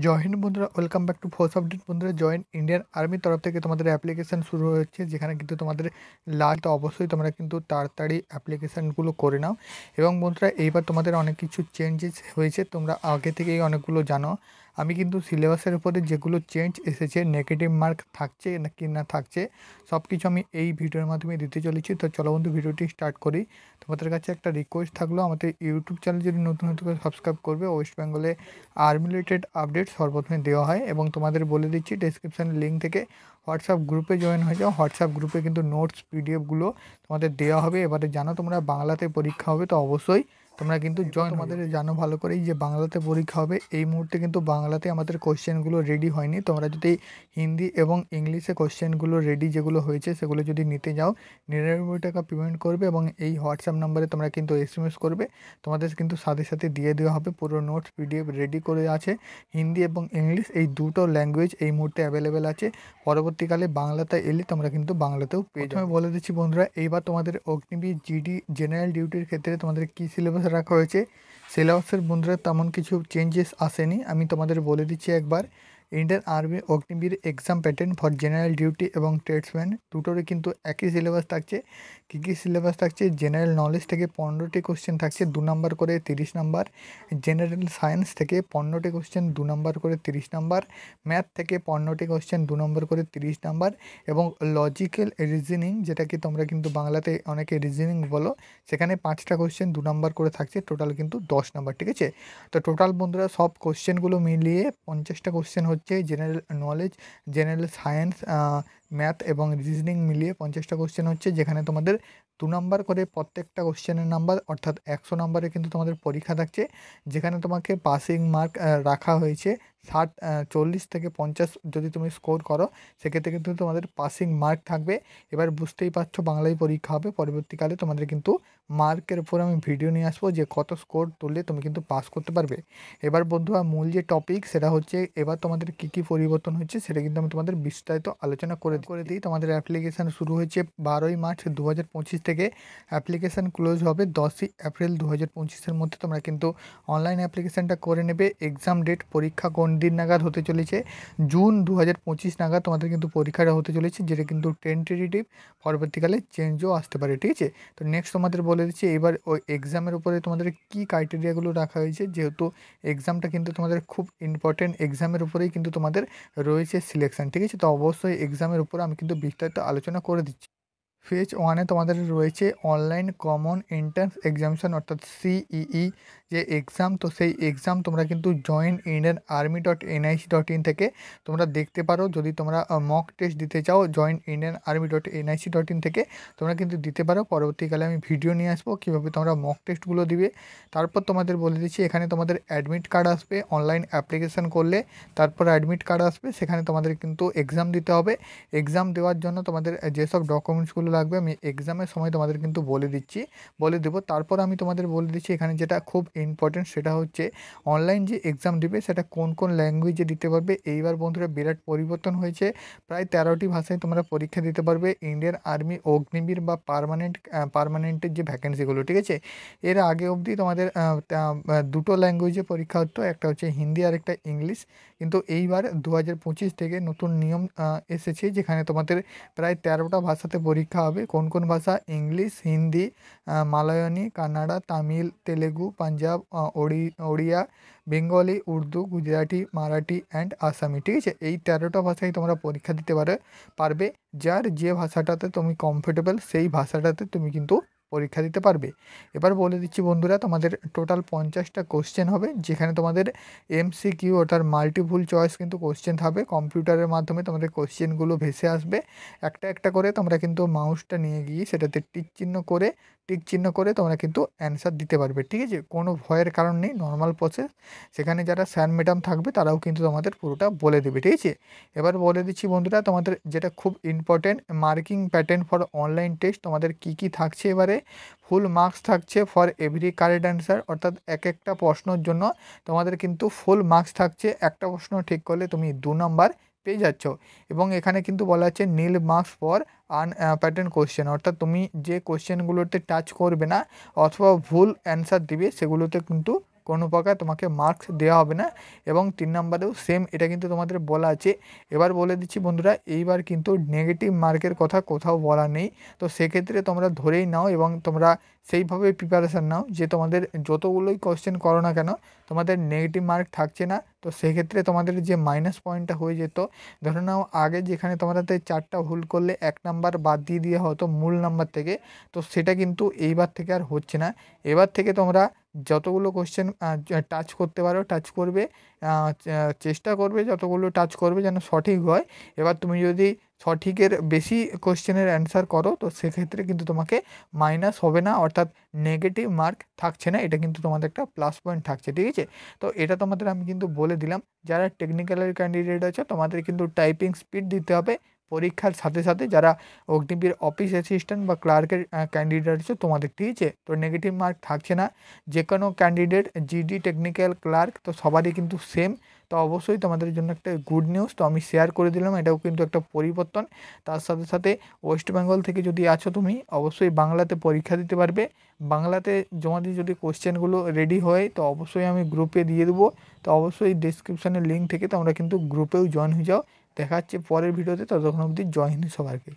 জয় হিন্দ বন্ধুরা, welcome back to force update. বন্ধুরা, join Indian আর্মির তরফ থেকে তোমাদের অ্যাপ্লিকেশান শুরু হয়েছে, যেখানে কিন্তু তোমাদের লাস্ট অবশ্যই তোমরা কিন্তু তাড়াতাড়ি অ্যাপ্লিকেশানগুলো করে নাও। এবং বন্ধুরা, এইবার তোমাদের অনেক কিছু চেঞ্জেস হয়েছে, তোমরা আগে থেকেই অনেকগুলো জানো। আমি কিন্তু সিলেবাসের উপরে যেগুলো চেঞ্জ এসেছে, নেগেটিভ মার্ক থাকছে কি না থাকছে, সব কিছু আমি এই ভিডিওর মাধ্যমে দিতে চলেছি। তো চলো বন্ধু, ভিডিওটি স্টার্ট করি। তোমাদের কাছে একটা রিকোয়েস্ট থাকলো, আমাদের ইউটিউব চ্যানেল যদি নতুন নতুন করে সাবস্ক্রাইব করবে। ওয়েস্ট বেঙ্গলে আর্মি রিলেটেড আপডেট সর্বপ্রথমে দেওয়া হয়, এবং তোমাদের বলে দিচ্ছি ডেসক্রিপশানের লিঙ্ক থেকে হোয়াটসঅ্যাপ গ্রুপে জয়েন হয়ে যাও। হোয়াটসঅ্যাপ গ্রুপে কিন্তু নোটস পিডিএফগুলো তোমাদের দেওয়া হবে। এবারে জানো তোমরা বাংলাতে পরীক্ষা হবে, তো অবশ্যই তোমরা কিন্তু জয়েন। তোমাদের জানো ভালো করেই যে বাংলাতে পরীক্ষা হবে। এই মুহূর্তে কিন্তু বাংলাতে আমাদের কোশ্চেনগুলো রেডি হয়নি। তোমরা যদি হিন্দি এবং ইংলিশে কোশ্চেনগুলো রেডি যেগুলো হয়েছে সেগুলো যদি নিতে যাও, 99 টাকা পেমেন্ট করবে এবং এই হোয়াটসঅ্যাপ নাম্বারে তোমরা কিন্তু SMS করবে। তোমাদের কিন্তু সাথে সাথে দিয়ে দেওয়া হবে পুরো নোটস পিডিএফ রেডি করে আছে। হিন্দি এবং ইংলিশ এই দুটো ল্যাঙ্গুয়েজ এই মুহূর্তে অ্যাভেলেবেল আছে। পরবর্তীকালে বাংলাতে এলে তোমরা কিন্তু বাংলাতেও পেয়ে যাবে। বলে দিচ্ছি বন্ধুরা, এইবার তোমাদের অগ্নিবীর জিডি জেনারেল ডিউটির ক্ষেত্রে তোমাদের কী সিলেবাস রাখা হয়েছে। সিলেবাসের বন্ধুরা তেমন কিছু চেঞ্জেস আসেনি, আমি তোমাদের বলে দিচ্ছি একবার। Indian army Agniveer exam pattern for general duty এবং ট্রেডসম্যান দুটোরই কিন্তু একই সিলেবাস থাকছে। কী কী সিলেবাস থাকছে? জেনারেল নলেজ থেকে 15টি কোশ্চেন থাকছে 2 নাম্বার করে 30 নাম্বার। জেনারেল সায়েন্স থেকে 15টি কোশ্চেন 2 নাম্বার করে 30 নাম্বার। ম্যাথ থেকে 15টি কোশ্চেন 2 নাম্বার করে 30 নাম্বার। এবং লজিক্যাল রিজনিং, যেটাকে তোমরা কিন্তু বাংলাতে অনেকে রিজনিং বলো, সেখানে 5টা কোশ্চেন 2 নাম্বার করে থাকছে, টোটাল কিন্তু 10 নাম্বার। ঠিক আছে, তো টোটাল বন্ধুরা সব কোশ্চেনগুলো মিলিয়ে 50টা কোশ্চেন হচ্ছে। General knowledge, general science, math এবং রিজনিং মিলিয়ে 50টা কোশ্চেন হচ্ছে, যেখানে তোমাদের 2 নাম্বার করে প্রত্যেকটা কোশ্চেনের নাম্বার, অর্থাৎ 100 নাম্বারে কিন্তু তোমাদের পরীক্ষা থাকছে। যেখানে তোমাকে পাসিং মার্ক রাখা হয়েছে 40 থেকে 50। যদি তুমি স্কোর করো সেক্ষেত্রে কিন্তু তোমাদের পাসিং মার্ক থাকবে। এবার বুঝতেই পারছো বাংলায় পরীক্ষা হবে, পরবর্তীকালে তোমাদের কিন্তু মার্কের উপর আমি ভিডিও নিয়ে আসবো যে কত স্কোর তুললে তুমি কিন্তু পাস করতে পারবে। এবার বন্ধুরা, মূল যে টপিক সেটা হচ্ছে এবার তোমাদের কী কী পরিবর্তন হচ্ছে সেটা কিন্তু আমি তোমাদের বিস্তারিত আলোচনা করে দিই। তোমাদের অ্যাপ্লিকেশান শুরু হয়েছে 12ই মার্চ 2025 থেকে। অ্যাপ্লিকেশান ক্লোজ হবে 10ই এপ্রিল 2025-এর মধ্যে। তোমরা কিন্তু অনলাইন অ্যাপ্লিকেশানটা করে নেবে। এক্সাম ডেট, পরীক্ষা কোন দিন নাগাদ হতে চলেছে? জুন 2025 নাগাদ তোমাদের কিন্তু পরীক্ষাটা হতে চলেছে, যেটা কিন্তু টেন্টেটিভ, পরবর্তীকালে চেঞ্জও আসতে পারে। ঠিক আছে, তো নেক্সট তোমাদের বলে দিচ্ছি এবার ওই এক্সামের উপরে তোমাদের কী ক্রাইটেরিয়াগুলো রাখা হয়েছে। যেহেতু এক্সামটা কিন্তু তোমাদের খুব ইম্পর্টেন্ট, এক্সামের উপরেই কিন্তু তোমাদের রয়েছে সিলেকশান। ঠিক আছে, তো অবশ্যই এক্সামের উপর আমি কিন্তু বিস্তারিত আলোচনা করে দিচ্ছি। ফেজ 1-এ তোমাদের রয়েছে অনলাইন কমন এন্ট্রান্স এক্সামিনেশন, অর্থাৎ CEE যে এক্সাম। তো সেই এক্সাম তোমরা কিন্তু জয়েন ইন্ডিয়ান আর্মি .nic.in থেকে তোমরা দেখতে পারো। যদি তোমরা মক টেস্ট দিতে চাও, জয়েন ইন্ডিয়ান আর্মি .nic.in থেকে তোমরা কিন্তু দিতে পারো। পরবর্তীকালে আমি ভিডিও নিয়ে আসবো কীভাবে তোমরা মক টেস্টগুলো দিবে। তারপর তোমাদের বলে দিচ্ছি, এখানে তোমাদের অ্যাডমিট কার্ড আসবে অনলাইন অ্যাপ্লিকেশান করলে। তারপর অ্যাডমিট কার্ড আসবে, সেখানে তোমাদের কিন্তু এক্সাম দিতে হবে। এক্সাম দেওয়ার জন্য তোমাদের যেসব ডকুমেন্টসগুলো লাগবে আমি এক্সামের সময় তোমাদের কিন্তু বলে দেবো। তারপর আমি তোমাদের বলে দিচ্ছি এখানে যেটা খুব ইম্পর্টেন্ট, সেটা হচ্ছে অনলাইন যে এক্সাম দিবে সেটা কোন কোন ল্যাঙ্গুয়েজে দিতে পারবে। এইবার বন্ধুরা বিরাট পরিবর্তন হয়েছে, প্রায় 13টি ভাষায় তোমরা পরীক্ষা দিতে পারবে ইন্ডিয়ান আর্মি অগ্নিবীর বা পার্মানেন্টের যে ভ্যাকেন্সিগুলো। ঠিক আছে, এর আগে অবধি তোমাদের দুটো ল্যাঙ্গুয়েজে পরীক্ষা হতো, একটা হচ্ছে হিন্দি আর একটা ইংলিশ। কিন্তু এইবার 2025 থেকে নতুন নিয়ম এসেছে, যেখানে তোমাদের প্রায় 13টা ভাষাতে পরীক্ষা হবে। কোন কোন ভাষা? ইংলিশ, হিন্দি, মালয়ানি, কান্নাড়া, তামিল, তেলেগু, পাঞ্জাব, ওড়িয়া, বেঙ্গলি, উর্দু, গুজরাটি, মারাঠি অ্যান্ড আসামি। ঠিক আছে, এই 13টা ভাষায় তোমরা পরীক্ষা দিতে পারবে। যার যে ভাষাটাতে তুমি কমফোর্টেবল সেই ভাষাটাতে তুমি কিন্তু পরীক্ষা দিতে পারবে। এবার বলে দিচ্ছি বন্ধুরা, তোমাদের টোটাল 50টা কোশ্চেন হবে, যেখানে তোমাদের MCQ ওটার মাল্টিপুল চয়েস কিন্তু কোশ্চেন হবে। কম্পিউটারের মাধ্যমে তোমাদের কোশ্চেনগুলো ভেসে আসবে একটা একটা করে। তোমরা কিন্তু মাউসটা নিয়ে গিয়ে সেটাতে টিক চিহ্ন করে তোমরা কিন্তু অ্যান্সার দিতে পারবে। ঠিক আছে, কোনো ভয়ের কারণ নেই, নর্মাল প্রসেস। সেখানে যারা স্যার ম্যাডাম থাকবে তারাও কিন্তু তোমাদের পুরোটা বলে দেবে। ঠিক আছে, এবার বলে দিচ্ছি বন্ধুরা, তোমাদের যেটা খুব important, marking pattern for online test তোমাদের কী কী থাকছে। এবারে ফুল মার্কস থাকছে ফর এভরি কারেক্ট অ্যান্সার, অর্থাৎ এক একটা প্রশ্নের জন্য তোমাদের কিন্তু ফুল মার্কস থাকছে। একটা প্রশ্ন ঠিক করলে তুমি 2 নাম্বার পেয়ে যাচ্ছ। এবং এখানে কিন্তু বলা আছে নীল মার্কস ফর প্যাটার্ন কোশ্চেন, অর্থাৎ তুমি যে কোশ্চেনগুলোতে টাচ করবে না অথবা ভুল অ্যান্সার দিবে সেগুলোতে কিন্তু কোনো প্রকার তোমাকে মার্কস দেওয়া হবে না। এবং 3 নম্বরেও সেম এটা কিন্তু তোমাদের বলা আছে। এবার বলে দিচ্ছি বন্ধুরা, এইবার কিন্তু নেগেটিভ মার্কের কথা কোথাও বলা নেই। তো সেক্ষেত্রে তোমরা ধরেই নাও এবং তোমরা সেইভাবে প্রিপারেশান নাও যে তোমাদের যতগুলোই কোশ্চেন করো না কেন তোমাদের নেগেটিভ মার্ক থাকছে না। তো সেক্ষেত্রে তোমাদের যে মাইনাস পয়েন্টটা হয়ে যেত, ধরে নাও আগে যেখানে তোমাদের 4টা ভুল করলে 1 নাম্বার বাদ দিয়ে দেওয়া হতো মূল নাম্বার থেকে, তো সেটা কিন্তু এইবার থেকে আর হচ্ছে না। এবার থেকে তোমরা যতগুলো কোশ্চেন টাচ করতে পারো টাচ করবে, চেষ্টা করবে যতগুলো টাচ করবে যেন সঠিক হয়। এবার তুমি যদি সঠিকের বেশি কোশ্চেনের অ্যান্সার করো তো সেক্ষেত্রে কিন্তু তোমাকে মাইনাস হবে না, অর্থাৎ নেগেটিভ মার্ক থাকছে না, এটা কিন্তু তোমাদের একটা প্লাস পয়েন্ট থাকছে, ঠিক আছে। তো এটা তোমাদের আমি কিন্তু বলে দিলাম। যারা টেকনিক্যালের ক্যান্ডিডেট আছে তোমাদের কিন্তু টাইপিং স্পিড দিতে হবে পরীক্ষার সাথে সাথে। যারা অগ্নিবীর অফিস অ্যাসিস্ট্যান্ট বা ক্লার্কের ক্যান্ডিডেট আছে তোমাদের, ঠিক আছে। তো নেগেটিভ মার্ক থাকছে না, যে কোনো ক্যান্ডিডেট জিডি টেকনিক্যাল ক্লার্ক তো সবারই কিন্তু সেম। তো অবশ্যই তোমাদের জন্য একটা গুড নিউজ তো আমি শেয়ার করে দিলাম, এটাও কিন্তু একটা পরিবর্তন। তার সাথে সাথে ওয়েস্ট বেঙ্গল থেকে যদি আছো তুমি অবশ্যই বাংলাতে পরীক্ষা দিতে পারবে। বাংলাতে তোমাদের যদি কোশ্চেনগুলো রেডি হয় তো অবশ্যই আমি গ্রুপে দিয়ে দেবো। তো অবশ্যই ডিসক্রিপশানের লিঙ্ক থেকে তোমরা কিন্তু গ্রুপেও জয়েন হয়ে যাও। দেখা হচ্ছে পরের ভিডিওতে, ততক্ষণ অবধি জয় হিন্দ সবাইকে।